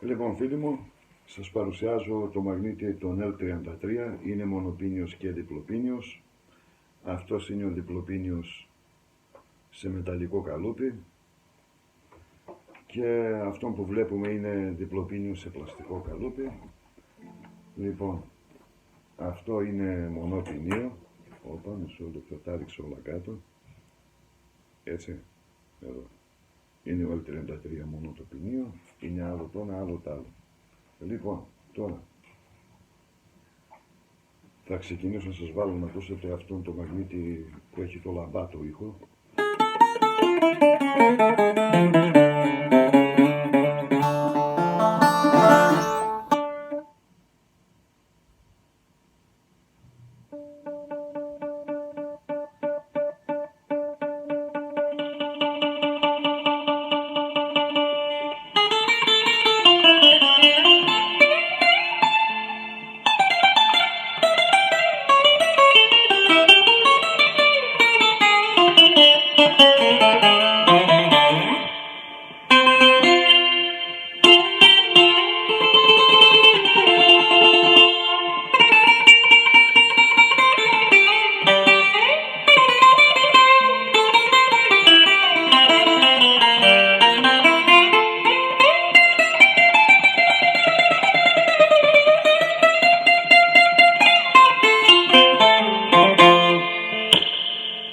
Λοιπόν, φίλοι μου, σας παρουσιάζω το μαγνήτη τον L33. Είναι μονοπίνιος και διπλοπίνιος. Αυτός είναι ο διπλοπίνιος σε μεταλλικό καλούπι. Και αυτό που βλέπουμε είναι διπλοπίνιος σε πλαστικό καλούπι. Λοιπόν, αυτό είναι μονοπίνιο. Όπα, μισό λεπτό, τα ρίξω όλα κάτω. Έτσι, εδώ. Είναι ο L33 μόνο το ποινίο, είναι άλλο το ένα, άλλο το άλλο. Λοιπόν, τώρα θα ξεκινήσω να σας βάλω να ακούσετε αυτόν το μαγνήτη που έχει το λαμπάτο ήχο.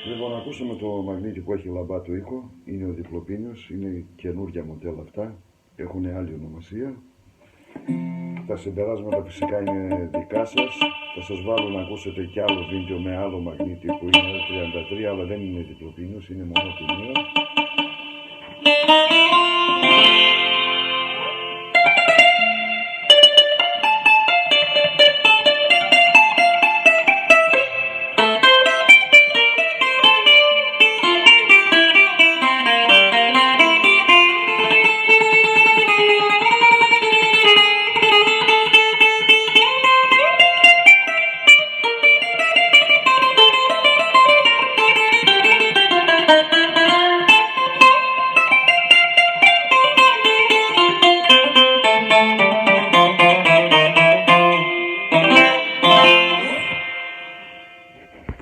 Λοιπόν, ακούσαμε το μαγνήτη που έχει λαμπάτο ήχο, είναι ο διπλοπίνιος, είναι καινούργια μοντέλα αυτά, έχουν άλλη ονομασία. Τα συμπεράσματα φυσικά είναι δικά σας. Θα σας βάλω να ακούσετε κι άλλο βίντεο με άλλο μαγνήτη που είναι L33, αλλά δεν είναι διπλοπίνιος, είναι μονοπίνιο.